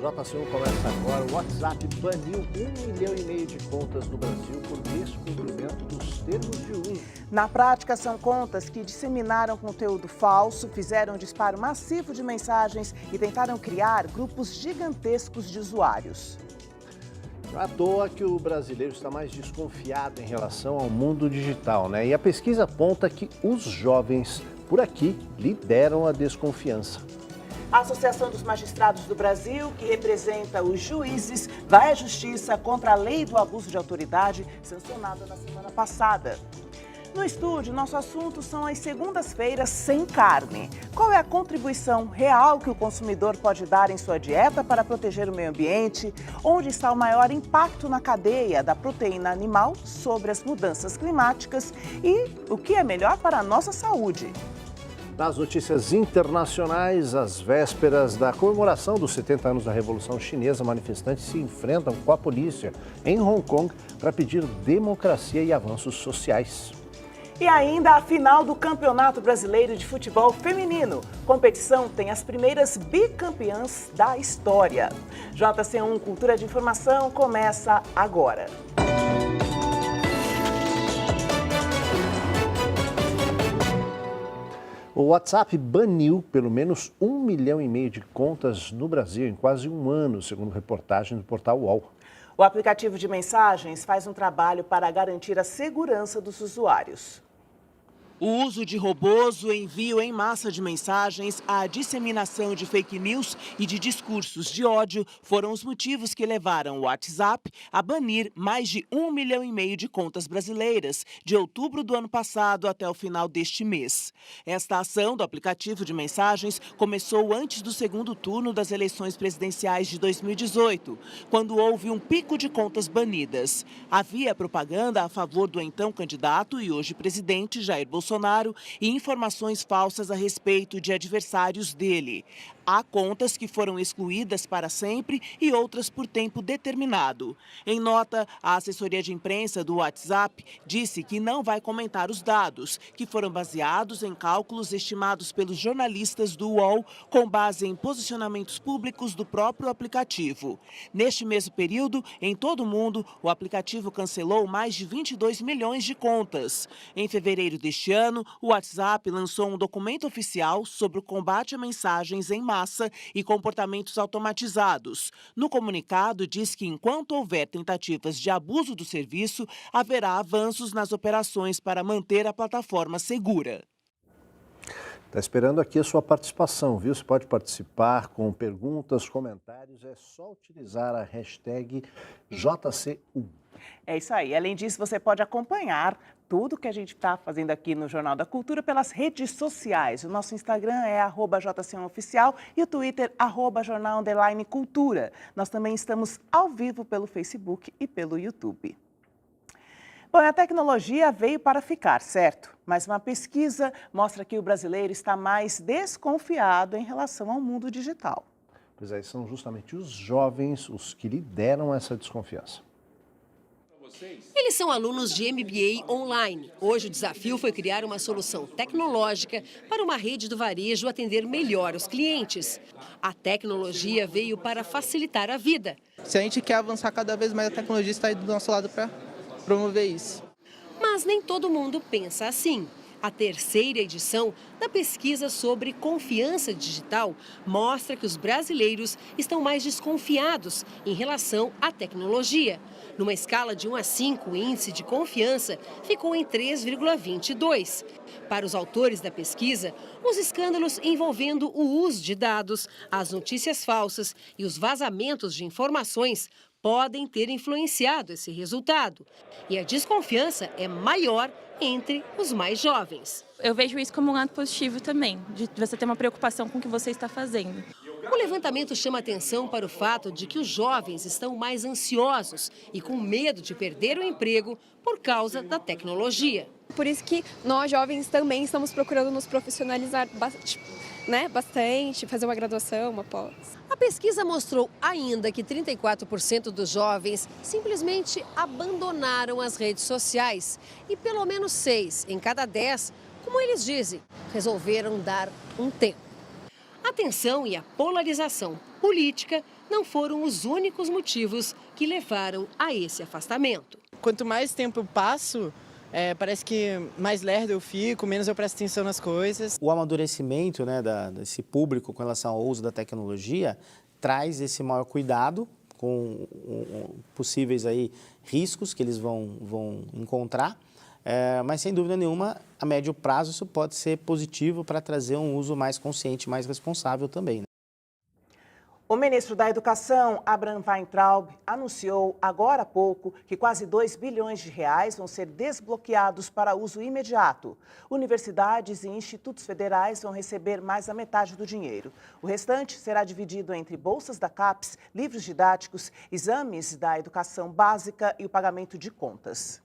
JC1 começa agora. O WhatsApp baniu 1,5 milhão de contas no Brasil por descumprimento dos termos de uso. Na prática, são contas que disseminaram conteúdo falso, fizeram disparo massivo de mensagens e tentaram criar grupos gigantescos de usuários. Não é à toa que o brasileiro está mais desconfiado em relação ao mundo digital, né? E a pesquisa aponta que os jovens por aqui lideram a desconfiança. A Associação dos Magistrados do Brasil, que representa os juízes, vai à justiça contra a lei do abuso de autoridade, sancionada na semana passada. No estúdio, nosso assunto são as segundas-feiras sem carne. Qual é a contribuição real que o consumidor pode dar em sua dieta para proteger o meio ambiente? Onde está o maior impacto na cadeia da proteína animal sobre as mudanças climáticas? E o que é melhor para a nossa saúde? Nas notícias internacionais, às vésperas da comemoração dos 70 anos da Revolução Chinesa, manifestantes se enfrentam com a polícia em Hong Kong para pedir democracia e avanços sociais. E ainda a final do Campeonato Brasileiro de Futebol Feminino. Competição tem as primeiras bicampeãs da história. JC1 Cultura de Informação começa agora. O WhatsApp baniu pelo menos 1,5 milhão de contas no Brasil em quase um ano, segundo reportagem do portal UOL. O aplicativo de mensagens faz um trabalho para garantir a segurança dos usuários. O uso de robôs, o envio em massa de mensagens, a disseminação de fake news e de discursos de ódio foram os motivos que levaram o WhatsApp a banir mais de 1,5 milhão de contas brasileiras, de outubro do ano passado até o final deste mês. Esta ação do aplicativo de mensagens começou antes do segundo turno das eleições presidenciais de 2018, quando houve um pico de contas banidas. Havia propaganda a favor do então candidato e hoje presidente Jair Bolsonaro e informações falsas a respeito de adversários dele. Há contas que foram excluídas para sempre e outras por tempo determinado. Em nota, a assessoria de imprensa do WhatsApp disse que não vai comentar os dados, que foram baseados em cálculos estimados pelos jornalistas do UOL com base em posicionamentos públicos do próprio aplicativo. Neste mesmo período, em todo o mundo, o aplicativo cancelou mais de 22 milhões de contas. Em fevereiro deste ano, o WhatsApp lançou um documento oficial sobre o combate a mensagens em massa e comportamentos automatizados. No comunicado, diz que enquanto houver tentativas de abuso do serviço, haverá avanços nas operações para manter a plataforma segura. Está esperando aqui a sua participação, viu? Você pode participar com perguntas, comentários, é só utilizar a hashtag JC1. É isso aí. Além disso, você pode acompanhar tudo que a gente está fazendo aqui no Jornal da Cultura pelas redes sociais. O nosso Instagram é @JC1Oficial e o Twitter @Jornal_Cultura. Nós também estamos ao vivo pelo Facebook e pelo YouTube. Bom, a tecnologia veio para ficar, certo? Mas uma pesquisa mostra que o brasileiro está mais desconfiado em relação ao mundo digital. Pois é, são justamente os jovens os que lideram essa desconfiança. Eles são alunos de MBA online. Hoje o desafio foi criar uma solução tecnológica para uma rede do varejo atender melhor os clientes. A tecnologia veio para facilitar a vida. Se a gente quer avançar cada vez mais, a tecnologia está aí do nosso lado para promover isso. Mas nem todo mundo pensa assim. A terceira edição da pesquisa sobre confiança digital mostra que os brasileiros estão mais desconfiados em relação à tecnologia. Numa escala de 1 a 5, o índice de confiança ficou em 3,22. Para os autores da pesquisa, os escândalos envolvendo o uso de dados, as notícias falsas e os vazamentos de informações podem ter influenciado esse resultado. E a desconfiança é maior entre os mais jovens. Eu vejo isso como um lado positivo também, de você ter uma preocupação com o que você está fazendo. O levantamento chama atenção para o fato de que os jovens estão mais ansiosos e com medo de perder o emprego por causa da tecnologia. Por isso que nós, jovens, também estamos procurando nos profissionalizar bastante, fazer uma graduação, uma pós. A pesquisa mostrou ainda que 34% dos jovens simplesmente abandonaram as redes sociais e pelo menos 6 em cada 10, como eles dizem, resolveram dar um tempo. A tensão e a polarização política não foram os únicos motivos que levaram a esse afastamento. Quanto mais tempo eu passo, parece que mais lerdo eu fico, menos eu presto atenção nas coisas. O amadurecimento, né, desse público com relação ao uso da tecnologia traz esse maior cuidado com possíveis aí riscos que eles vão encontrar, mas sem dúvida nenhuma, a médio prazo isso pode ser positivo para trazer um uso mais consciente, mais responsável também, né? O ministro da Educação, Abraham Weintraub, anunciou agora há pouco que quase 2 bilhões de reais vão ser desbloqueados para uso imediato. Universidades e institutos federais vão receber mais da metade do dinheiro. O restante será dividido entre bolsas da CAPES, livros didáticos, exames da educação básica e o pagamento de contas.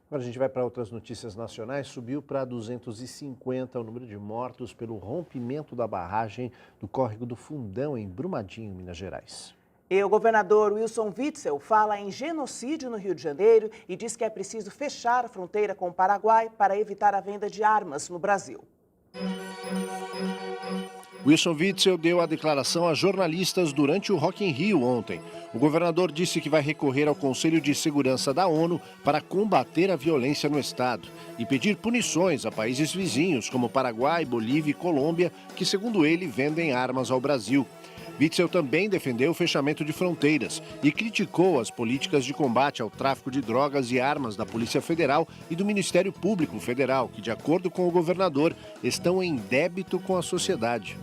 Agora a gente vai para outras notícias nacionais. Subiu para 250 o número de mortos pelo rompimento da barragem do córrego do Fundão, em Brumadinho, Minas Gerais. E o governador Wilson Witzel fala em genocídio no Rio de Janeiro e diz que é preciso fechar a fronteira com o Paraguai para evitar a venda de armas no Brasil. Wilson Witzel deu a declaração a jornalistas durante o Rock in Rio ontem. O governador disse que vai recorrer ao Conselho de Segurança da ONU para combater a violência no estado e pedir punições a países vizinhos como Paraguai, Bolívia e Colômbia, que, segundo ele, vendem armas ao Brasil. Witzel também defendeu o fechamento de fronteiras e criticou as políticas de combate ao tráfico de drogas e armas da Polícia Federal e do Ministério Público Federal, que, de acordo com o governador, estão em débito com a sociedade.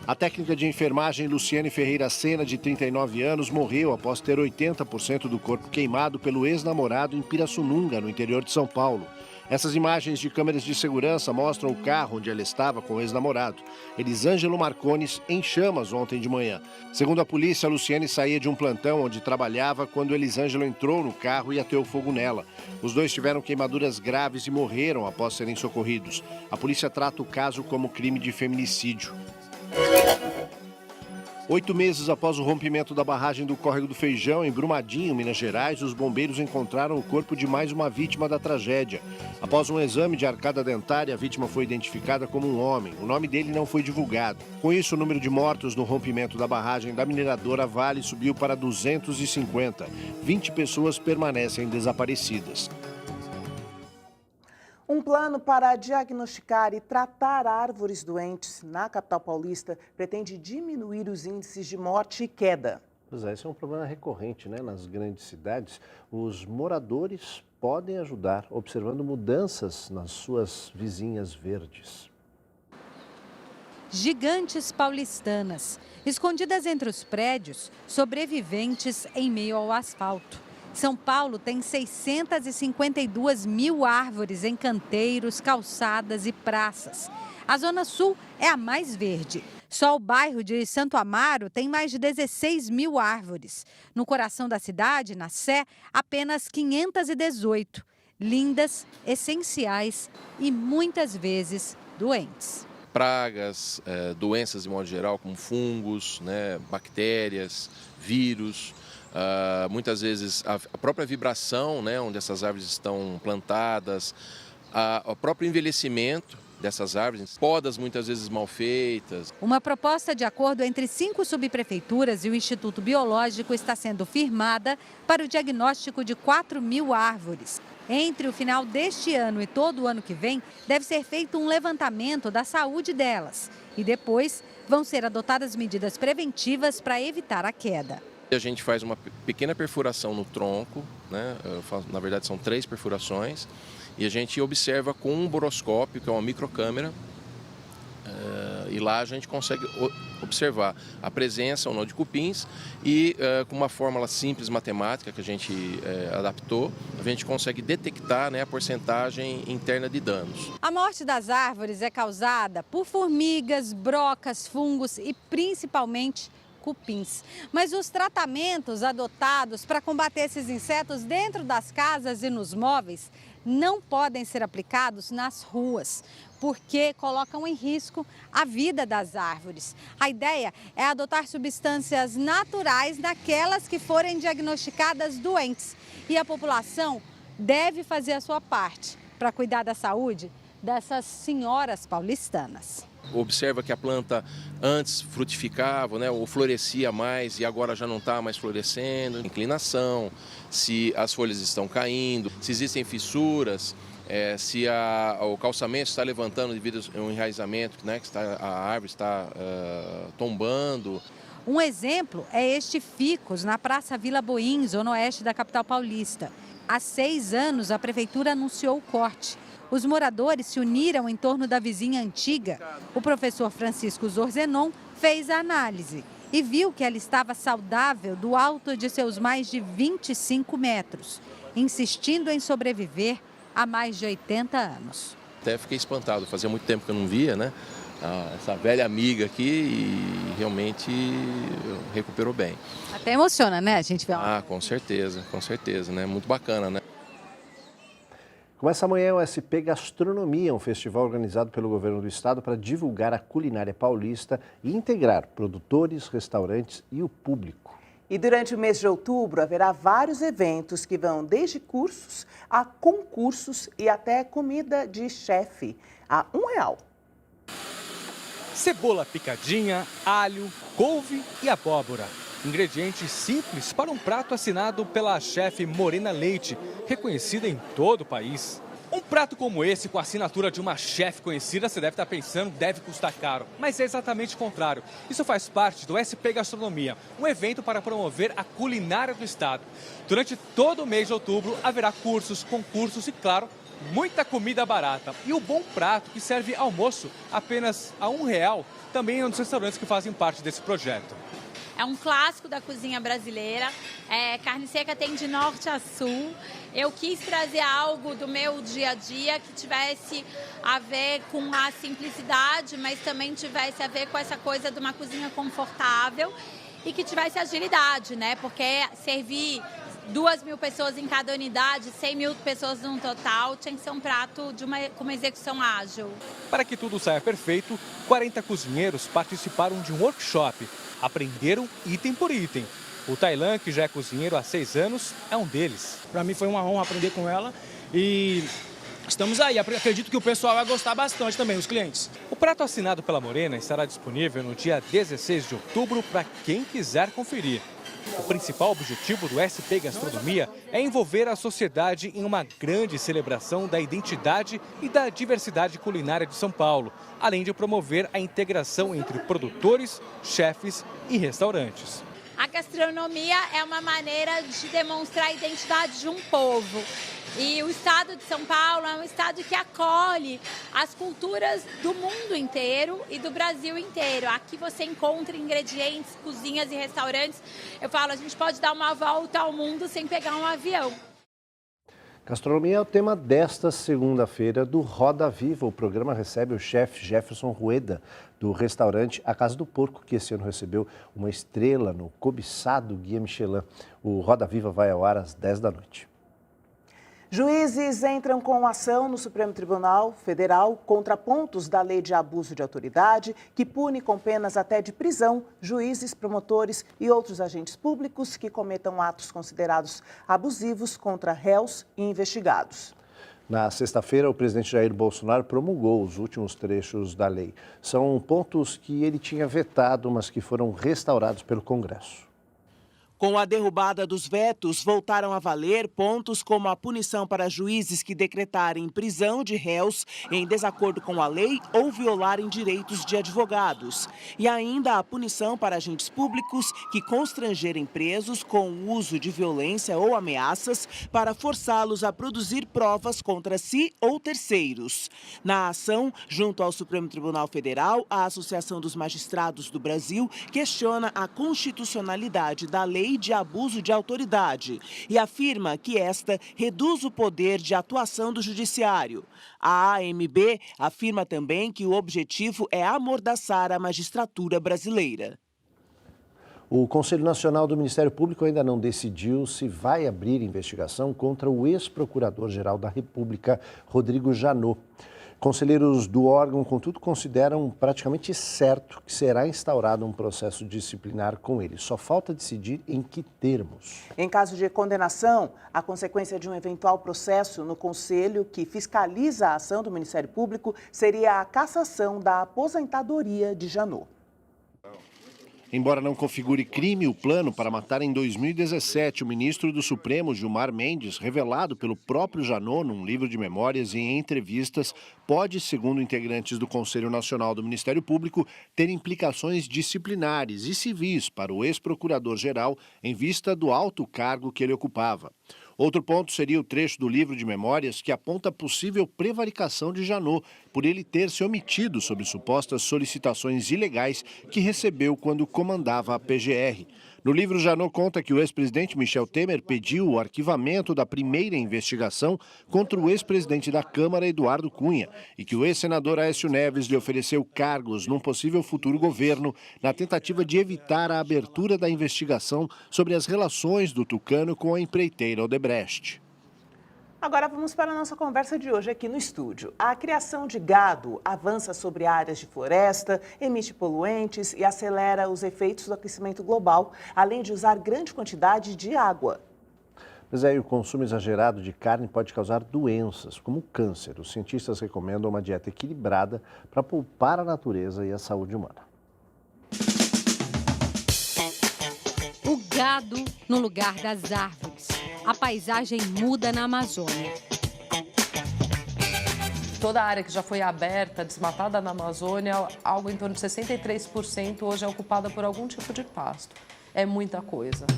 A técnica de enfermagem Luciane Ferreira Sena, de 39 anos, morreu após ter 80% do corpo queimado pelo ex-namorado em Pirassununga, no interior de São Paulo. Essas imagens de câmeras de segurança mostram o carro onde ela estava com o ex-namorado, Elisângelo Marcones, em chamas ontem de manhã. Segundo a polícia, a Luciane saía de um plantão onde trabalhava quando Elisângelo entrou no carro e ateu fogo nela. Os dois tiveram queimaduras graves e morreram após serem socorridos. A polícia trata o caso como crime de feminicídio. 8 meses após o rompimento da barragem do Córrego do Feijão, em Brumadinho, Minas Gerais, os bombeiros encontraram o corpo de mais uma vítima da tragédia. Após um exame de arcada dentária, a vítima foi identificada como um homem. O nome dele não foi divulgado. Com isso, o número de mortos no rompimento da barragem da mineradora Vale subiu para 250. 20 pessoas permanecem desaparecidas. Um plano para diagnosticar e tratar árvores doentes na capital paulista pretende diminuir os índices de morte e queda. Pois é, esse é um problema recorrente, né? Nas grandes cidades, os moradores podem ajudar observando mudanças nas suas vizinhas verdes. Gigantes paulistanas, escondidas entre os prédios, sobreviventes em meio ao asfalto. São Paulo tem 652 mil árvores em canteiros, calçadas e praças. A Zona Sul é a mais verde. Só o bairro de Santo Amaro tem mais de 16 mil árvores. No coração da cidade, na Sé, apenas 518. Lindas, essenciais e muitas vezes doentes. Pragas, doenças de modo geral, como fungos, né, bactérias, vírus. Muitas vezes a própria vibração, né, onde essas árvores estão plantadas, o próprio envelhecimento dessas árvores, podas muitas vezes mal feitas. Uma proposta de acordo entre 5 subprefeituras e o Instituto Biológico está sendo firmada para o diagnóstico de 4 mil árvores. Entre o final deste ano e todo o ano que vem, deve ser feito um levantamento da saúde delas. E depois vão ser adotadas medidas preventivas para evitar a queda. A gente faz uma pequena perfuração no tronco, né? Na verdade são 3 perfurações, e a gente observa com um boroscópio, que é uma microcâmera, e lá a gente consegue observar a presença ou não de cupins e com uma fórmula simples matemática que a gente adaptou, a gente consegue detectar, né, a porcentagem interna de danos. A morte das árvores é causada por formigas, brocas, fungos e principalmente cupins. Mas os tratamentos adotados para combater esses insetos dentro das casas e nos móveis não podem ser aplicados nas ruas, porque colocam em risco a vida das árvores. A ideia é adotar substâncias naturais naquelas que forem diagnosticadas doentes. E a população deve fazer a sua parte para cuidar da saúde dessas senhoras paulistanas. Observa que a planta antes frutificava, né, ou florescia mais e agora já não está mais florescendo. Inclinação, se as folhas estão caindo, se existem fissuras, se o calçamento está levantando devido ao enraizamento, né, que a árvore está tombando. Um exemplo é este ficus na Praça Vila Boim, zona oeste da capital paulista. Há 6 anos, a prefeitura anunciou o corte. Os moradores se uniram em torno da vizinha antiga. O professor Francisco Zorzenon fez a análise e viu que ela estava saudável do alto de seus mais de 25 metros, insistindo em sobreviver há mais de 80 anos. Até fiquei espantado, fazia muito tempo que eu não via, né? Essa velha amiga aqui e realmente recuperou bem. Até emociona, né? A gente vê com certeza, né? Muito bacana, né? Começa amanhã o SP Gastronomia, um festival organizado pelo governo do estado para divulgar a culinária paulista e integrar produtores, restaurantes e o público. E durante o mês de outubro haverá vários eventos que vão desde cursos a concursos e até comida de chefe a R$1. Cebola picadinha, alho, couve e abóbora. Ingredientes simples para um prato assinado pela chefe Morena Leite, reconhecida em todo o país. Um prato como esse, com a assinatura de uma chefe conhecida, você deve estar pensando, deve custar caro. Mas é exatamente o contrário. Isso faz parte do SP Gastronomia, um evento para promover a culinária do estado. Durante todo o mês de outubro, haverá cursos, concursos e, claro, muita comida barata. E o bom prato, que serve almoço apenas a R$1, também é um dos restaurantes que fazem parte desse projeto. É um clássico da cozinha brasileira, carne seca tem de norte a sul. Eu quis trazer algo do meu dia a dia que tivesse a ver com a simplicidade, mas também tivesse a ver com essa coisa de uma cozinha confortável e que tivesse agilidade, né? Porque servir 2.000 pessoas em cada unidade, 100.000 pessoas no total, tinha que ser um prato com uma execução ágil. Para que tudo saia perfeito, 40 cozinheiros participaram de um workshop. Aprenderam item por item. O Tailan, que já é cozinheiro há 6 anos, é um deles. Para mim foi uma honra aprender com ela e estamos aí. Acredito que o pessoal vai gostar bastante também, os clientes. O prato assinado pela Morena estará disponível no dia 16 de outubro para quem quiser conferir. O principal objetivo do SP Gastronomia é envolver a sociedade em uma grande celebração da identidade e da diversidade culinária de São Paulo, além de promover a integração entre produtores, chefes e restaurantes. A gastronomia é uma maneira de demonstrar a identidade de um povo. E o estado de São Paulo é um estado que acolhe as culturas do mundo inteiro e do Brasil inteiro. Aqui você encontra ingredientes, cozinhas e restaurantes. Eu falo, a gente pode dar uma volta ao mundo sem pegar um avião. Gastronomia é o tema desta segunda-feira do Roda Viva. O programa recebe o chefe Jefferson Rueda, do restaurante A Casa do Porco, que esse ano recebeu uma estrela no cobiçado Guia Michelin. O Roda Viva vai ao ar às 10 da noite. Juízes entram com ação no Supremo Tribunal Federal contra pontos da Lei de Abuso de Autoridade, que pune com penas até de prisão juízes, promotores e outros agentes públicos que cometam atos considerados abusivos contra réus e investigados. Na sexta-feira, o presidente Jair Bolsonaro promulgou os últimos trechos da lei. São pontos que ele tinha vetado, mas que foram restaurados pelo Congresso. Com a derrubada dos vetos, voltaram a valer pontos como a punição para juízes que decretarem prisão de réus em desacordo com a lei ou violarem direitos de advogados. E ainda a punição para agentes públicos que constrangerem presos com o uso de violência ou ameaças para forçá-los a produzir provas contra si ou terceiros. Na ação, junto ao Supremo Tribunal Federal, a Associação dos Magistrados do Brasil questiona a constitucionalidade da lei de abuso de autoridade e afirma que esta reduz o poder de atuação do judiciário. A AMB afirma também que o objetivo é amordaçar a magistratura brasileira. O Conselho Nacional do Ministério Público ainda não decidiu se vai abrir investigação contra o ex-procurador-geral da República, Rodrigo Janot. Conselheiros do órgão, contudo, consideram praticamente certo que será instaurado um processo disciplinar com ele. Só falta decidir em que termos. Em caso de condenação, a consequência de um eventual processo no Conselho que fiscaliza a ação do Ministério Público seria a cassação da aposentadoria de Janot. Embora não configure crime o plano para matar em 2017 o ministro do Supremo, Gilmar Mendes, revelado pelo próprio Janot num livro de memórias e em entrevistas, pode, segundo integrantes do Conselho Nacional do Ministério Público, ter implicações disciplinares e civis para o ex-procurador-geral em vista do alto cargo que ele ocupava. Outro ponto seria o trecho do livro de memórias que aponta a possível prevaricação de Janot por ele ter se omitido sobre supostas solicitações ilegais que recebeu quando comandava a PGR. No livro, Janot conta que o ex-presidente Michel Temer pediu o arquivamento da primeira investigação contra o ex-presidente da Câmara, Eduardo Cunha, e que o ex-senador Aécio Neves lhe ofereceu cargos num possível futuro governo na tentativa de evitar a abertura da investigação sobre as relações do tucano com a empreiteira Odebrecht. Agora vamos para a nossa conversa de hoje aqui no estúdio. A criação de gado avança sobre áreas de floresta, emite poluentes e acelera os efeitos do aquecimento global, além de usar grande quantidade de água. Mas aí o consumo exagerado de carne pode causar doenças, como câncer. Os cientistas recomendam uma dieta equilibrada para poupar a natureza e a saúde humana. O gado no lugar das árvores. A paisagem muda na Amazônia. Toda a área que já foi aberta, desmatada na Amazônia, algo em torno de 63% hoje é ocupada por algum tipo de pasto. É muita coisa.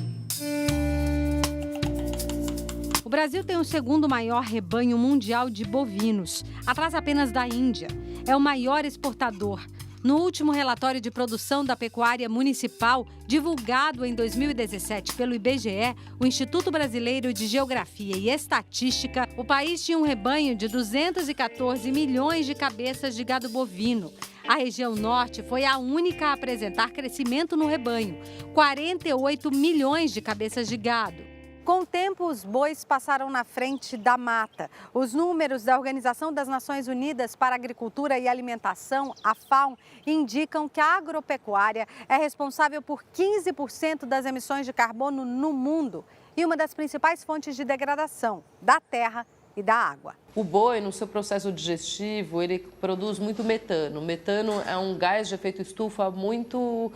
O Brasil tem o segundo maior rebanho mundial de bovinos, atrás apenas da Índia. É o maior exportador. No último relatório de produção da pecuária municipal, divulgado em 2017 pelo IBGE, o Instituto Brasileiro de Geografia e Estatística, o país tinha um rebanho de 214 milhões de cabeças de gado bovino. A região norte foi a única a apresentar crescimento no rebanho, 48 milhões de cabeças de gado. Com o tempo, os bois passaram na frente da mata. Os números da Organização das Nações Unidas para a Agricultura e Alimentação, a FAO, indicam que a agropecuária é responsável por 15% das emissões de carbono no mundo e uma das principais fontes de degradação da terra e da água. O boi, no seu processo digestivo, ele produz muito metano. O metano é um gás de efeito estufa muito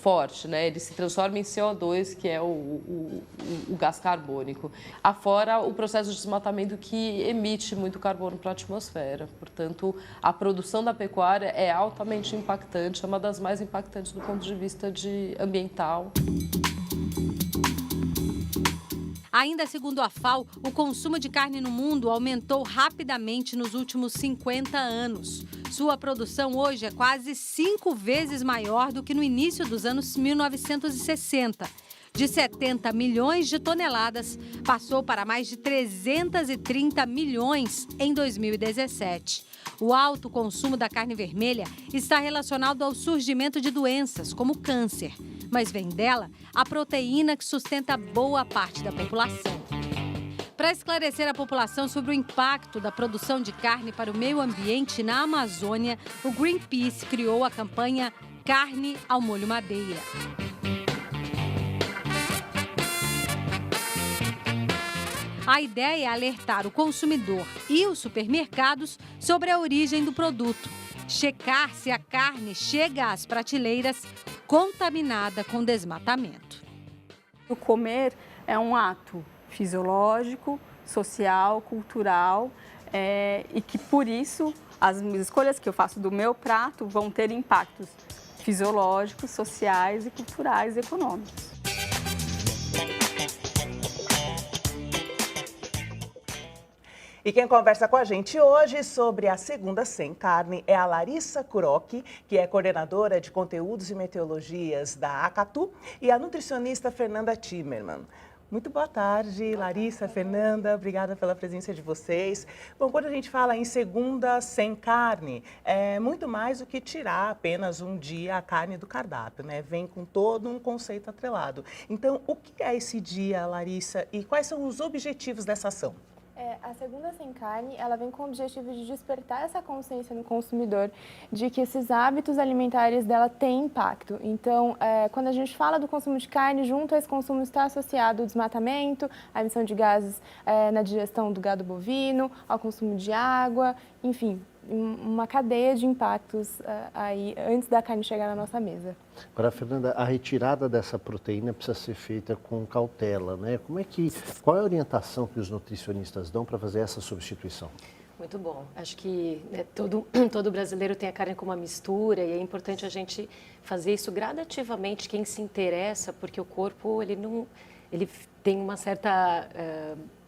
forte, né? Ele se transforma em CO2, que é o gás carbônico. Afora o processo de desmatamento que emite muito carbono para a atmosfera. Portanto, a produção da pecuária é altamente impactante, é uma das mais impactantes do ponto de vista ambiental. Ainda segundo a FAO, o consumo de carne no mundo aumentou rapidamente nos últimos 50 anos. Sua produção hoje é quase 5 vezes maior do que no início dos anos 1960. De 70 milhões de toneladas, passou para mais de 330 milhões em 2017. O alto consumo da carne vermelha está relacionado ao surgimento de doenças, como câncer. Mas vem dela a proteína que sustenta boa parte da população. Para esclarecer a população sobre o impacto da produção de carne para o meio ambiente na Amazônia, o Greenpeace criou a campanha Carne ao Molho Madeira. A ideia é alertar o consumidor e os supermercados sobre a origem do produto, checar se a carne chega às prateleiras contaminada com desmatamento. O comer é um ato fisiológico, social, cultural e que, por isso, as escolhas que eu faço do meu prato vão ter impactos fisiológicos, sociais, e culturais e econômicos. E quem conversa com a gente hoje sobre a Segunda Sem Carne é a Larissa Kuroki, que é coordenadora de conteúdos e meteorologias da Acatu, e a nutricionista Fernanda Timmerman. Muito boa tarde, Larissa, Fernanda, obrigada pela presença de vocês. Bom, quando a gente fala em Segunda Sem Carne, é muito mais do que tirar apenas um dia a carne do cardápio, né? Vem com todo um conceito atrelado. Então, o que é esse dia, Larissa, e quais são os objetivos dessa ação? A Segunda Sem Carne, ela vem com o objetivo de despertar essa consciência no consumidor de que esses hábitos alimentares dela têm impacto. Então, quando a gente fala do consumo de carne, junto a esse consumo está associado o desmatamento, a emissão de gases na digestão do gado bovino, ao consumo de água, enfim, uma cadeia de impactos aí antes da carne chegar na nossa mesa. Agora, Fernanda, a retirada dessa proteína precisa ser feita com cautela, né? Qual é a orientação que os nutricionistas dão para fazer essa substituição? Muito bom. Acho que todo brasileiro tem a carne como uma mistura e é importante a gente fazer isso gradativamente, quem se interessa, porque o corpo ele tem uma certa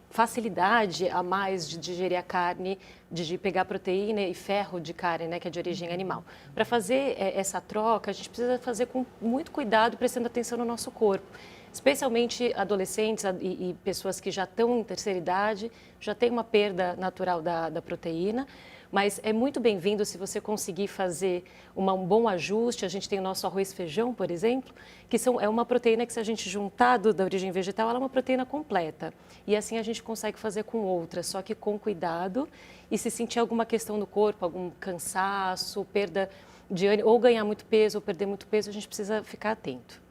facilidade a mais de digerir a carne, de pegar proteína e ferro de carne, né, que é de origem animal. Para fazer essa troca, a gente precisa fazer com muito cuidado, prestando atenção no nosso corpo. Especialmente adolescentes e pessoas que já estão em terceira idade, já tem uma perda natural da proteína, mas é muito bem-vindo se você conseguir fazer um bom ajuste. A gente tem o nosso arroz e feijão, por exemplo, que é uma proteína que, se a gente juntar da origem vegetal, ela é uma proteína completa. E assim a gente consegue fazer com outras, só que com cuidado. E se sentir alguma questão no corpo, algum cansaço, perda de ânimo, ou ganhar muito peso ou perder muito peso, a gente precisa ficar atento.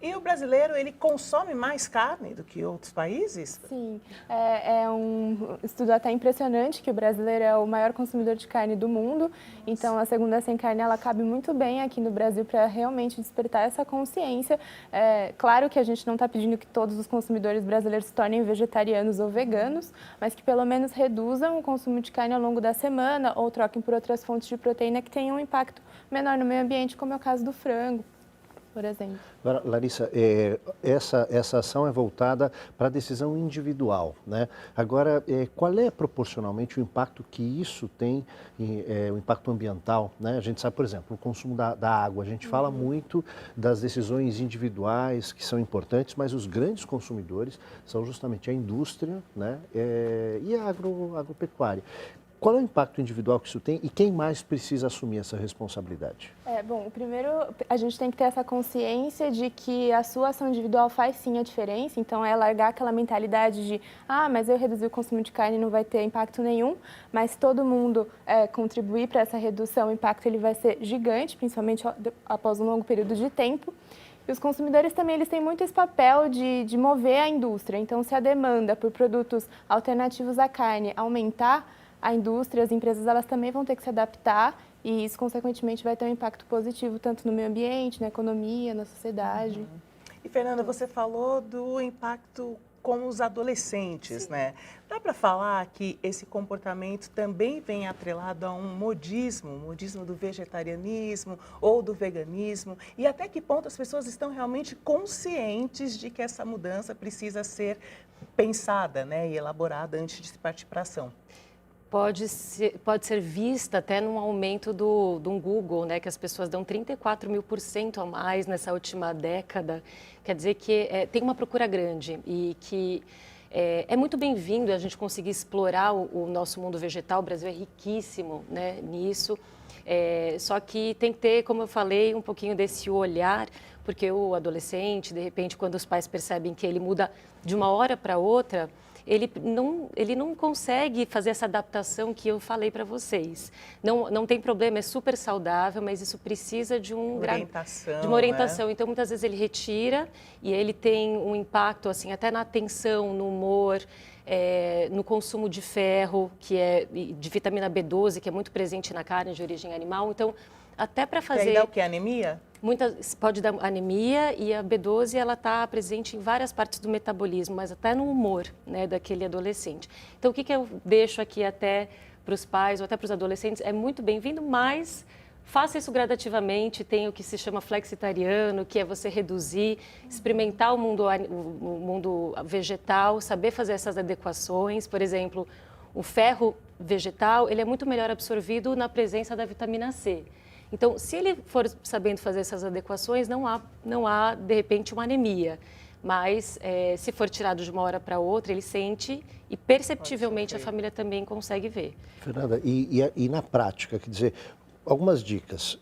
E o brasileiro, ele consome mais carne do que outros países? Sim, é um estudo até impressionante que o brasileiro é o maior consumidor de carne do mundo. Então, a Segunda Sem Carne, ela cabe muito bem aqui no Brasil para realmente despertar essa consciência. Claro que a gente não está pedindo que todos os consumidores brasileiros se tornem vegetarianos ou veganos, mas que pelo menos reduzam o consumo de carne ao longo da semana ou troquem por outras fontes de proteína que tenham um impacto menor no meio ambiente, como é o caso do frango, por exemplo. Agora, Larissa, essa ação é voltada para a decisão individual, né? Agora, qual é proporcionalmente o impacto que isso tem, o impacto ambiental, né? A gente sabe, por exemplo, o consumo da água. A gente fala muito das decisões individuais que são importantes, mas os grandes consumidores são justamente a indústria, né? E a agropecuária. Qual é o impacto individual que isso tem e quem mais precisa assumir essa responsabilidade? Bom, primeiro a gente tem que ter essa consciência de que a sua ação individual faz sim a diferença. Então é largar aquela mentalidade de mas eu reduzir o consumo de carne não vai ter impacto nenhum, mas se todo mundo contribuir para essa redução, o impacto ele vai ser gigante, principalmente após um longo período de tempo. E os consumidores também eles têm muito esse papel de mover a indústria. Então se a demanda por produtos alternativos à carne aumentar, a indústria, as empresas, elas também vão ter que se adaptar e isso, consequentemente, vai ter um impacto positivo tanto no meio ambiente, na economia, na sociedade. E, Fernanda, você falou do impacto com os adolescentes, né? Dá para falar que esse comportamento também vem atrelado a um modismo do vegetarianismo ou do veganismo? E até que ponto as pessoas estão realmente conscientes de que essa mudança precisa ser pensada, né, e elaborada antes de se partir para a ação? Pode ser vista até num aumento do Google, né, que as pessoas dão 34.000% a mais nessa última década. Quer dizer que tem uma procura grande e que é muito bem-vindo a gente conseguir explorar o nosso mundo vegetal. O Brasil é riquíssimo, né, nisso. Só que tem que ter, como eu falei, um pouquinho desse olhar, porque o adolescente, de repente, quando os pais percebem que ele muda de uma hora para outra, ele não consegue fazer essa adaptação que eu falei para vocês. Não tem problema, é super saudável, mas isso precisa de uma orientação. Né? Então, muitas vezes ele retira e ele tem um impacto assim, até na atenção, no humor, no consumo de ferro, que é de vitamina B12, que é muito presente na carne de origem animal. Então, até para fazer... E aí dá o que? Anemia? Pode dar anemia e a B12 ela está presente em várias partes do metabolismo, mas até no humor, né, daquele adolescente. Então, o que eu deixo aqui até para os pais ou até para os adolescentes é muito bem-vindo, mas faça isso gradativamente. Tem o que se chama flexitariano, que é você reduzir, experimentar o mundo vegetal, saber fazer essas adequações. Por exemplo, o ferro vegetal ele é muito melhor absorvido na presença da vitamina C. Então, se ele for sabendo fazer essas adequações, não há de repente, uma anemia. Mas, se for tirado de uma hora para outra, ele sente e, perceptivelmente, a família também consegue ver. Fernanda, e na prática, quer dizer, algumas dicas.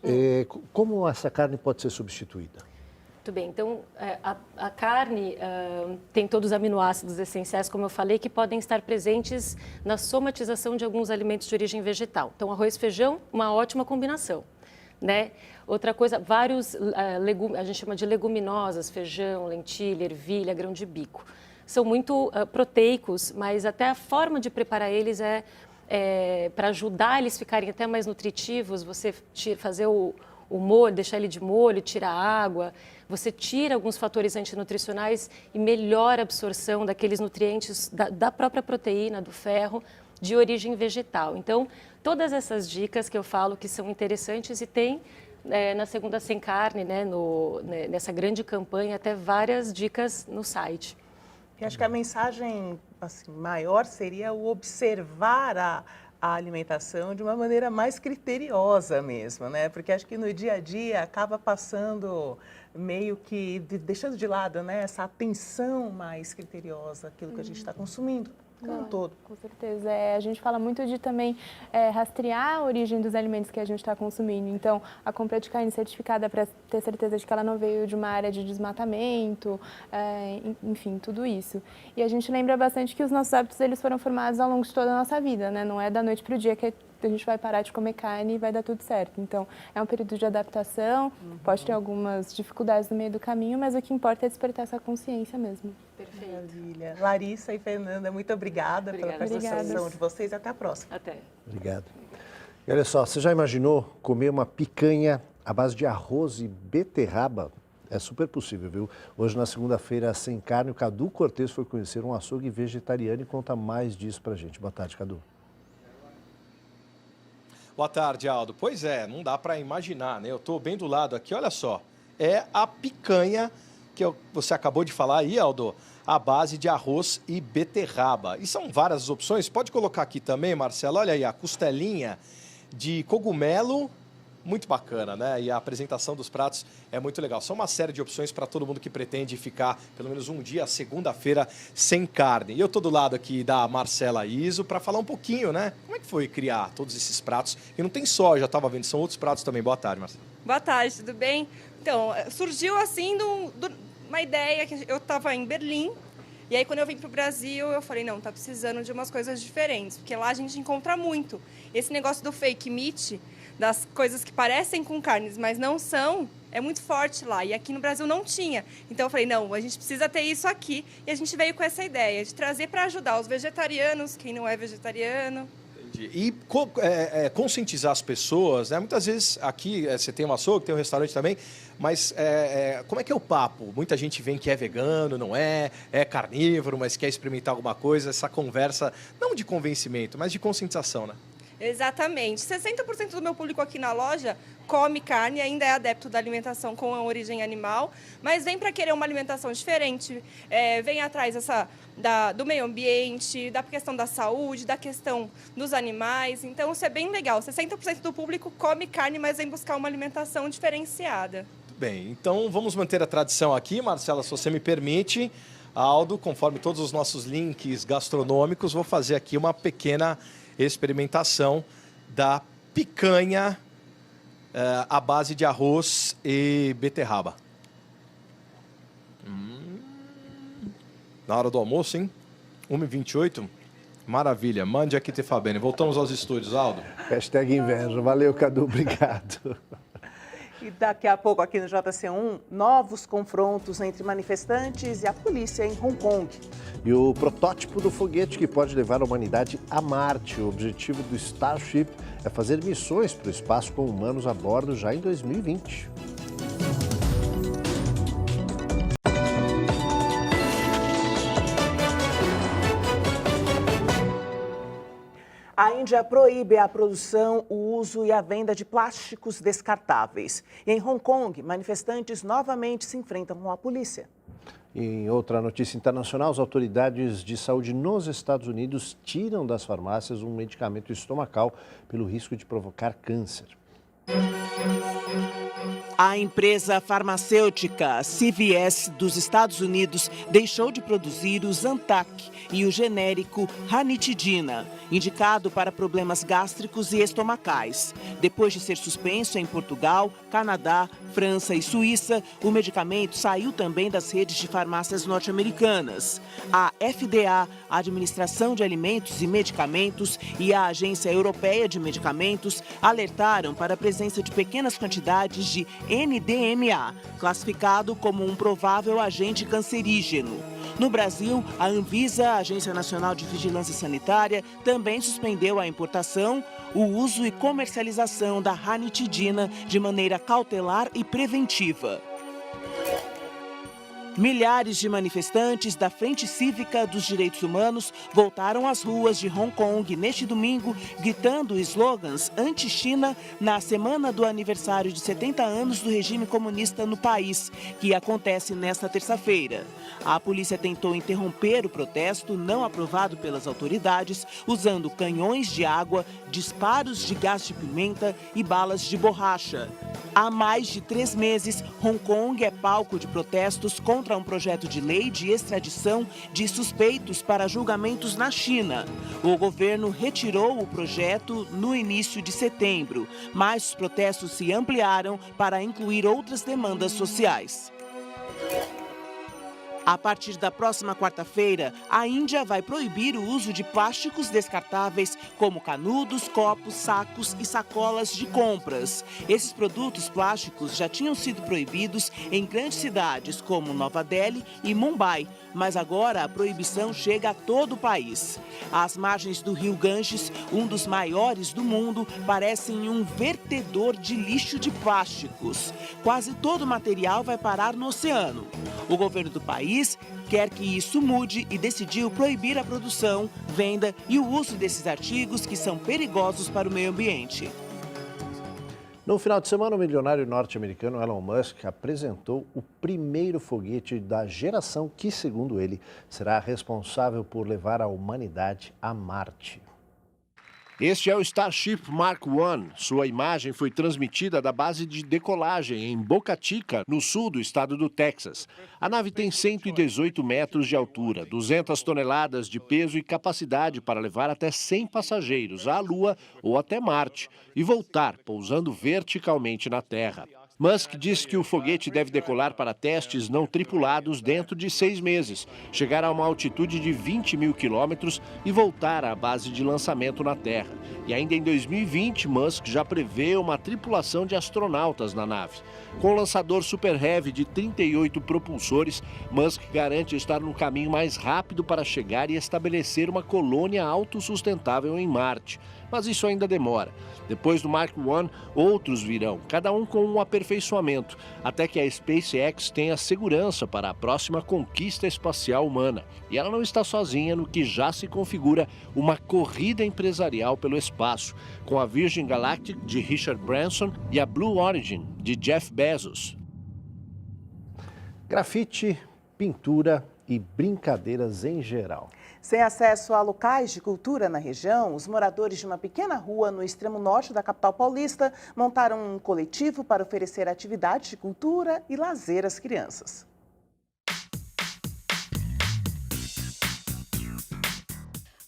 Como essa carne pode ser substituída? Muito bem, então a carne tem todos os aminoácidos essenciais, como eu falei, que podem estar presentes na somatização de alguns alimentos de origem vegetal. Então, arroz e feijão, uma ótima combinação, né? Outra coisa, vários legumes, a gente chama de leguminosas, feijão, lentilha, ervilha, grão de bico. São muito proteicos, mas até a forma de preparar eles para ajudar eles ficarem até mais nutritivos, você fazer o molho, deixar ele de molho, tirar a água, você tira alguns fatores antinutricionais e melhora a absorção daqueles nutrientes da própria proteína, do ferro, de origem vegetal. Então, todas essas dicas que eu falo que são interessantes e tem na Segunda Sem Carne, né, nessa grande campanha, até várias dicas no site. E acho que a mensagem assim, maior seria o observar a alimentação de uma maneira mais criteriosa mesmo, né? Porque acho que no dia a dia acaba passando meio que deixando de lado, né, essa atenção mais criteriosa, aquilo que a gente está consumindo. Como um todo. Com certeza. A gente fala muito de também rastrear a origem dos alimentos que a gente está consumindo. Então, a compra de carne certificada para ter certeza de que ela não veio de uma área de desmatamento, enfim, tudo isso. E a gente lembra bastante que os nossos hábitos eles foram formados ao longo de toda a nossa vida, né? Não é da noite para o dia que a gente vai parar de comer carne e vai dar tudo certo. Então, é um período de adaptação, pode ter algumas dificuldades no meio do caminho, mas o que importa é despertar essa consciência mesmo. Perfeito. Maravilha. Larissa e Fernanda, muito obrigada pela participação de vocês. Até a próxima. Até. Obrigado. E olha só, você já imaginou comer uma picanha à base de arroz e beterraba? É super possível, viu? Hoje, na segunda-feira, Sem Carne, o Cadu Cortez foi conhecer um açougue vegetariano e conta mais disso pra gente. Boa tarde, Cadu. Boa tarde, Aldo. Pois é, não dá para imaginar, né? Eu estou bem do lado aqui, olha só. É a picanha que você acabou de falar aí, Aldo, à base de arroz e beterraba. E são várias opções. Pode colocar aqui também, Marcelo. Olha aí, a costelinha de cogumelo. Muito bacana, né? E a apresentação dos pratos é muito legal. São uma série de opções para todo mundo que pretende ficar pelo menos um dia, segunda-feira, sem carne. E eu estou do lado aqui da Marcela Iso para falar um pouquinho, né? Como é que foi criar todos esses pratos? E não tem só, eu já estava vendo, são outros pratos também. Boa tarde, Marcela. Boa tarde, tudo bem? Então, surgiu assim uma ideia que eu estava em Berlim. E aí, quando eu vim para o Brasil, eu falei, não, tá precisando de umas coisas diferentes. Porque lá a gente encontra muito. Esse negócio do fake meat, das coisas que parecem com carnes, mas não são, é muito forte lá. E aqui no Brasil não tinha. Então eu falei, não, a gente precisa ter isso aqui. E a gente veio com essa ideia de trazer para ajudar os vegetarianos, quem não é vegetariano. Entendi. E conscientizar as pessoas, né? Muitas vezes aqui você tem um açougue, tem um restaurante também, mas como é que é o papo? Muita gente vem que é vegano, não é carnívoro, mas quer experimentar alguma coisa. Essa conversa, não de convencimento, mas de conscientização, né? Exatamente. 60% do meu público aqui na loja come carne, ainda é adepto da alimentação com a origem animal, mas vem para querer uma alimentação diferente, vem atrás do meio ambiente, da questão da saúde, da questão dos animais. Então, isso é bem legal. 60% do público come carne, mas vem buscar uma alimentação diferenciada. Bem, então vamos manter a tradição aqui, Marcela, se você me permite. Aldo, conforme todos os nossos links gastronômicos, vou fazer aqui uma pequena experimentação da picanha à base de arroz e beterraba. Na hora do almoço, hein? 1h28. Maravilha. Mande aqui, te fa bene. Voltamos aos estúdios, Aldo. Hashtag inveja. Valeu, Cadu. Obrigado. E daqui a pouco, aqui no JC1, novos confrontos entre manifestantes e a polícia em Hong Kong. E o protótipo do foguete que pode levar a humanidade a Marte. O objetivo do Starship é fazer missões para o espaço com humanos a bordo já em 2020. A Índia proíbe a produção, o uso e a venda de plásticos descartáveis. E em Hong Kong, manifestantes novamente se enfrentam com a polícia. Em outra notícia internacional, as autoridades de saúde nos Estados Unidos tiram das farmácias um medicamento estomacal pelo risco de provocar câncer. A empresa farmacêutica CVS dos Estados Unidos deixou de produzir o Zantac e o genérico ranitidina, indicado para problemas gástricos e estomacais. Depois de ser suspenso em Portugal, Canadá, França e Suíça, o medicamento saiu também das redes de farmácias norte-americanas. A FDA, a Administração de Alimentos e Medicamentos e a Agência Europeia de Medicamentos alertaram para a presença de pequenas quantidades de NDMA, classificado como um provável agente cancerígeno. No Brasil, a Anvisa, a Agência Nacional de Vigilância Sanitária, também suspendeu a importação, o uso e comercialização da ranitidina de maneira cautelar e preventiva. Milhares de manifestantes da Frente Cívica dos Direitos Humanos voltaram às ruas de Hong Kong neste domingo, gritando slogans anti-China na semana do aniversário de 70 anos do regime comunista no país, que acontece nesta terça-feira. A polícia tentou interromper o protesto, não aprovado pelas autoridades, usando canhões de água, disparos de gás de pimenta e balas de borracha. Há mais de 3 meses, Hong Kong é palco de protestos contra um projeto de lei de extradição de suspeitos para julgamentos na China. O governo retirou o projeto no início de setembro, mas os protestos se ampliaram para incluir outras demandas sociais. A partir da próxima quarta-feira, a Índia vai proibir o uso de plásticos descartáveis como canudos, copos, sacos e sacolas de compras. Esses produtos plásticos já tinham sido proibidos em grandes cidades como Nova Delhi e Mumbai, mas agora a proibição chega a todo o país. As margens do rio Ganges, um dos maiores do mundo, parecem um vertedor de lixo de plásticos. Quase todo o material vai parar no oceano. O governo do país quer que isso mude e decidiu proibir a produção, venda e o uso desses artigos que são perigosos para o meio ambiente. No final de semana, o milionário norte-americano Elon Musk apresentou o primeiro foguete da geração que, segundo ele, será responsável por levar a humanidade a Marte. Este é o Starship Mark I. Sua imagem foi transmitida da base de decolagem em Boca Chica, no sul do estado do Texas. A nave tem 118 metros de altura, 200 toneladas de peso e capacidade para levar até 100 passageiros à Lua ou até Marte e voltar, pousando verticalmente na Terra. Musk diz que o foguete deve decolar para testes não tripulados dentro de 6 meses, chegar a uma altitude de 20 mil quilômetros e voltar à base de lançamento na Terra. E ainda em 2020, Musk já prevê uma tripulação de astronautas na nave. Com o lançador Super Heavy de 38 propulsores, Musk garante estar no caminho mais rápido para chegar e estabelecer uma colônia autossustentável em Marte. Mas isso ainda demora. Depois do Mark I, outros virão, cada um com um aperfeiçoamento, até que a SpaceX tenha segurança para a próxima conquista espacial humana. E ela não está sozinha no que já se configura uma corrida empresarial pelo espaço, com a Virgin Galactic de Richard Branson e a Blue Origin de Jeff Bezos. Grafite, pintura e brincadeiras em geral. Sem acesso a locais de cultura na região, os moradores de uma pequena rua no extremo norte da capital paulista montaram um coletivo para oferecer atividades de cultura e lazer às crianças.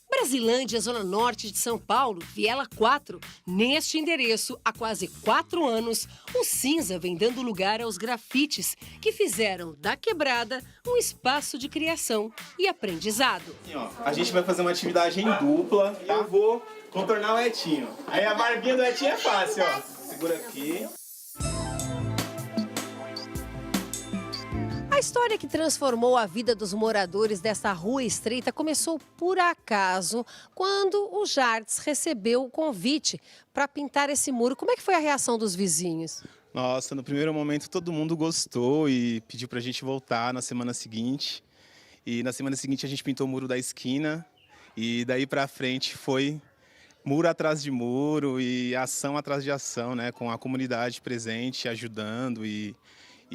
Brasilândia, zona norte de São Paulo, Viela 4. Neste endereço, há quase 4 anos, o cinza vem dando lugar aos grafites que fizeram da quebrada um espaço de criação e aprendizado. A gente vai fazer uma atividade em dupla e eu vou contornar o Etinho. Aí a barbinha do Etinho é fácil, ó. Segura aqui. A história que transformou a vida dos moradores dessa rua estreita começou por acaso, quando o Jardes recebeu o convite para pintar esse muro. Como é que foi a reação dos vizinhos? Nossa, no primeiro momento todo mundo gostou e pediu pra gente voltar na semana seguinte. E na semana seguinte a gente pintou o muro da esquina e daí pra frente foi muro atrás de muro e ação atrás de ação, né? Com a comunidade presente, ajudando e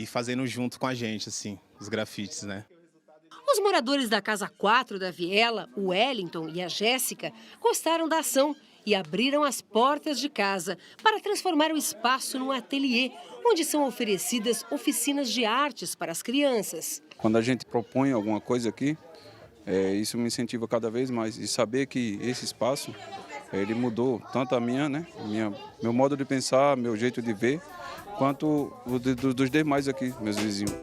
fazendo junto com a gente, assim, os grafites, né? Os moradores da Casa 4 da Viela, o Wellington e a Jéssica, gostaram da ação e abriram as portas de casa para transformar o espaço num ateliê, onde são oferecidas oficinas de artes para as crianças. Quando a gente propõe alguma coisa aqui, isso me incentiva cada vez mais. E saber que esse espaço, ele mudou tanto a meu modo de pensar, meu jeito de ver, quanto o dos demais aqui, meus vizinhos.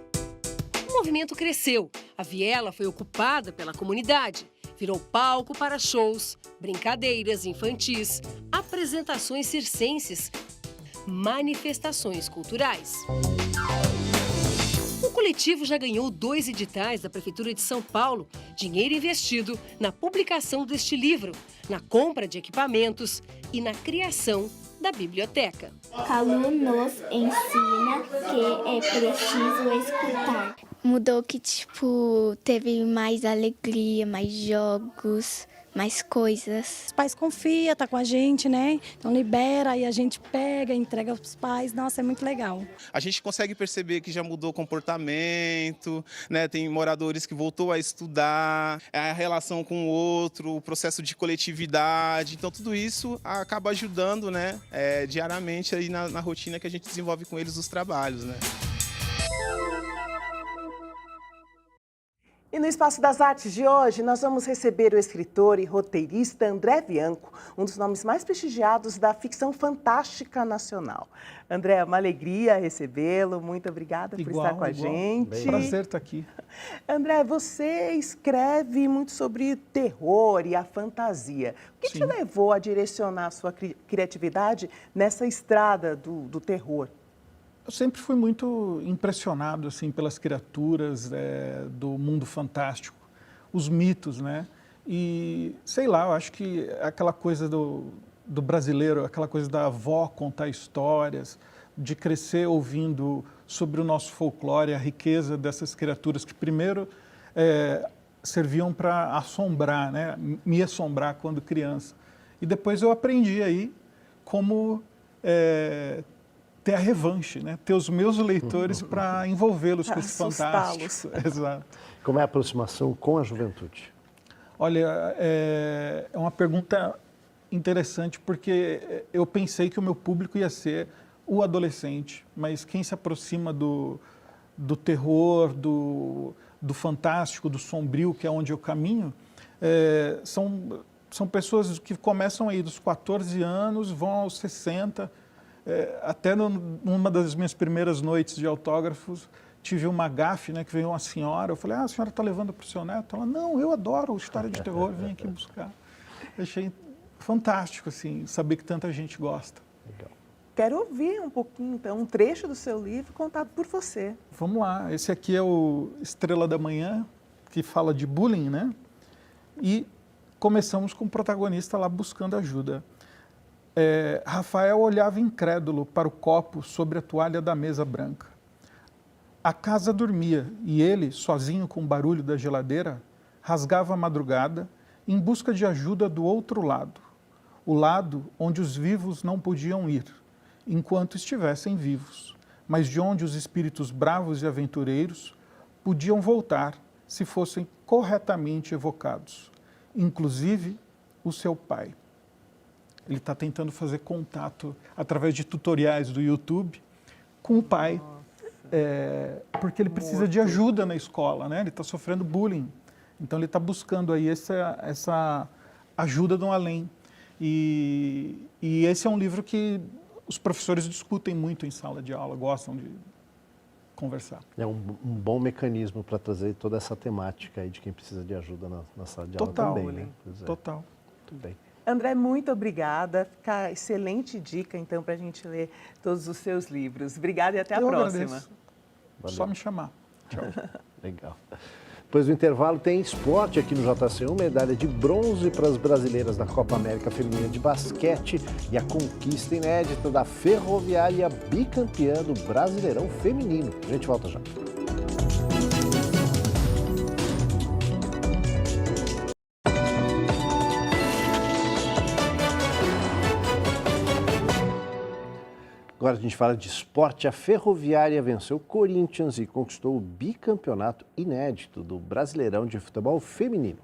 O movimento cresceu. A viela foi ocupada pela comunidade. Virou palco para shows, brincadeiras infantis, apresentações circenses, manifestações culturais. O coletivo já ganhou 2 editais da Prefeitura de São Paulo, dinheiro investido na publicação deste livro, na compra de equipamentos e na criação da biblioteca. Calu nos ensina que é preciso escutar. Mudou que, teve mais alegria, mais jogos, mais coisas. Os pais confiam, tá com a gente, né? Então libera, aí a gente pega, entrega para os pais. Nossa, é muito legal. A gente consegue perceber que já mudou o comportamento, né? Tem moradores que voltou a estudar, a relação com o outro, o processo de coletividade. Então tudo isso acaba ajudando, né? Diariamente aí na rotina que a gente desenvolve com eles os trabalhos, né? E no Espaço das Artes de hoje, nós vamos receber o escritor e roteirista André Bianco, um dos nomes mais prestigiados da ficção fantástica nacional. André, é uma alegria recebê-lo. Muito obrigada por estar com a gente. Prazer estar aqui. André, você escreve muito sobre terror e a fantasia. O que te levou a direcionar a sua criatividade nessa estrada do terror? Eu sempre fui muito impressionado assim, pelas criaturas do mundo fantástico, os mitos, né? E, sei lá, eu acho que aquela coisa do brasileiro, aquela coisa da avó contar histórias, de crescer ouvindo sobre o nosso folclore, a riqueza dessas criaturas que primeiro serviam para assombrar, né? Me assombrar quando criança. E depois eu aprendi aí como ter a revanche, né? Ter os meus leitores para envolvê-los com esse fantástico. Exato. Como é a aproximação com a juventude? Olha, é uma pergunta interessante, porque eu pensei que o meu público ia ser o adolescente, mas quem se aproxima do terror, do fantástico, do sombrio, que é onde eu caminho, são pessoas que começam aí dos 14 anos, vão aos 60. Até numa das minhas primeiras noites de autógrafos, tive uma gafe, né, que veio uma senhora. Eu falei, a senhora está levando para o seu neto? Ela, não, eu adoro história de terror, vim aqui buscar. Eu achei fantástico, assim, saber que tanta gente gosta. Legal. Quero ouvir um pouquinho, então, um trecho do seu livro contado por você. Vamos lá. Esse aqui é o Estrela da Manhã, que fala de bullying, né? E começamos com o protagonista lá buscando ajuda. Rafael olhava incrédulo para o copo sobre a toalha da mesa branca. A casa dormia e ele, sozinho com o barulho da geladeira, rasgava a madrugada em busca de ajuda do outro lado, o lado onde os vivos não podiam ir, enquanto estivessem vivos, mas de onde os espíritos bravos e aventureiros podiam voltar se fossem corretamente evocados, inclusive o seu pai. Ele está tentando fazer contato através de tutoriais do YouTube com o pai, porque ele precisa de ajuda na escola, né? Ele está sofrendo bullying. Então ele está buscando aí essa ajuda do além. E esse é um livro que os professores discutem muito em sala de aula, gostam de conversar. É um bom mecanismo para trazer toda essa temática aí de quem precisa de ajuda na sala de aula também, né? Total. Muito bem. André, muito obrigada. Fica excelente dica, então, para a gente ler todos os seus livros. Obrigada e até a próxima. Agradeço. Só me chamar. Tchau. Legal. Depois do intervalo tem esporte aqui no JC1, medalha de bronze para as brasileiras da Copa América Feminina de Basquete e a conquista inédita da Ferroviária bicampeã do Brasileirão Feminino. A gente volta já. Agora a gente fala de esporte. A Ferroviária venceu o Corinthians e conquistou o bicampeonato inédito do Brasileirão de Futebol Feminino.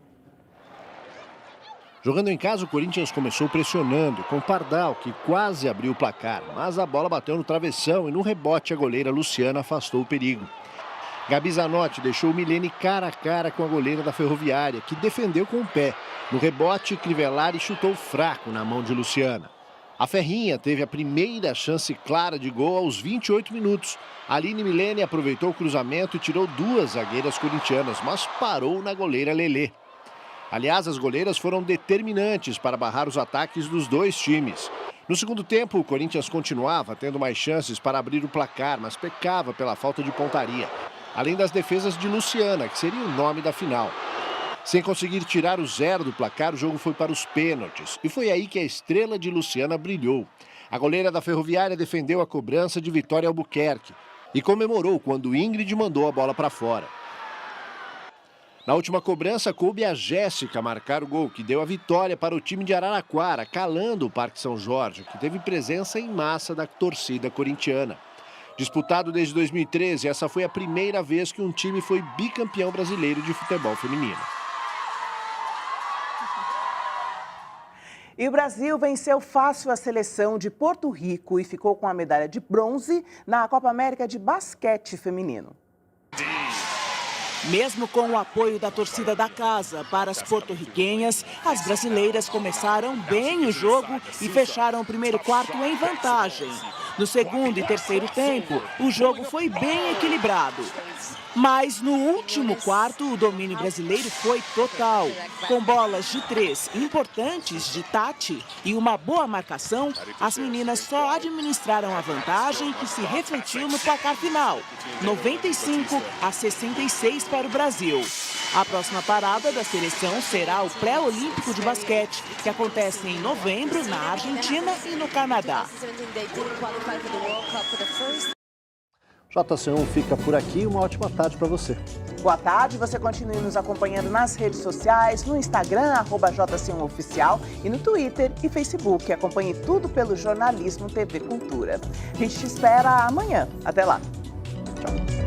Jogando em casa, o Corinthians começou pressionando, com Pardal, que quase abriu o placar, mas a bola bateu no travessão e no rebote a goleira Luciana afastou o perigo. Gabi Zanotti deixou o Milene cara a cara com a goleira da Ferroviária, que defendeu com o pé. No rebote, Crivellari chutou fraco na mão de Luciana. A Ferrinha teve a primeira chance clara de gol aos 28 minutos. Aline Milene aproveitou o cruzamento e tirou 2 zagueiras corintianas, mas parou na goleira Lelê. Aliás, as goleiras foram determinantes para barrar os ataques dos dois times. No segundo tempo, o Corinthians continuava tendo mais chances para abrir o placar, mas pecava pela falta de pontaria. Além das defesas de Luciana, que seria o nome da final. Sem conseguir tirar o 0 do placar, o jogo foi para os pênaltis. E foi aí que a estrela de Luciana brilhou. A goleira da Ferroviária defendeu a cobrança de Vitória Albuquerque e comemorou quando Ingrid mandou a bola para fora. Na última cobrança, coube a Jéssica marcar o gol, que deu a vitória para o time de Araraquara, calando o Parque São Jorge, que teve presença em massa da torcida corintiana. Disputado desde 2013, essa foi a primeira vez que um time foi bicampeão brasileiro de futebol feminino. E o Brasil venceu fácil a seleção de Porto Rico e ficou com a medalha de bronze na Copa América de basquete feminino. Mesmo com o apoio da torcida da casa para as porto-riquenhas, as brasileiras começaram bem o jogo e fecharam o primeiro quarto em vantagem. No segundo e terceiro tempo, o jogo foi bem equilibrado. Mas no último quarto, o domínio brasileiro foi total. Com bolas de 3 importantes de Tati e uma boa marcação, as meninas só administraram a vantagem que se refletiu no placar final, 95-66 para o Brasil. A próxima parada da seleção será o pré-olímpico de basquete, que acontece em novembro na Argentina e no Canadá. JC1 fica por aqui. Uma ótima tarde para você. Boa tarde. Você continue nos acompanhando nas redes sociais, no Instagram, @JC1Oficial e no Twitter e Facebook. Acompanhe tudo pelo Jornalismo TV Cultura. A gente te espera amanhã. Até lá. Tchau.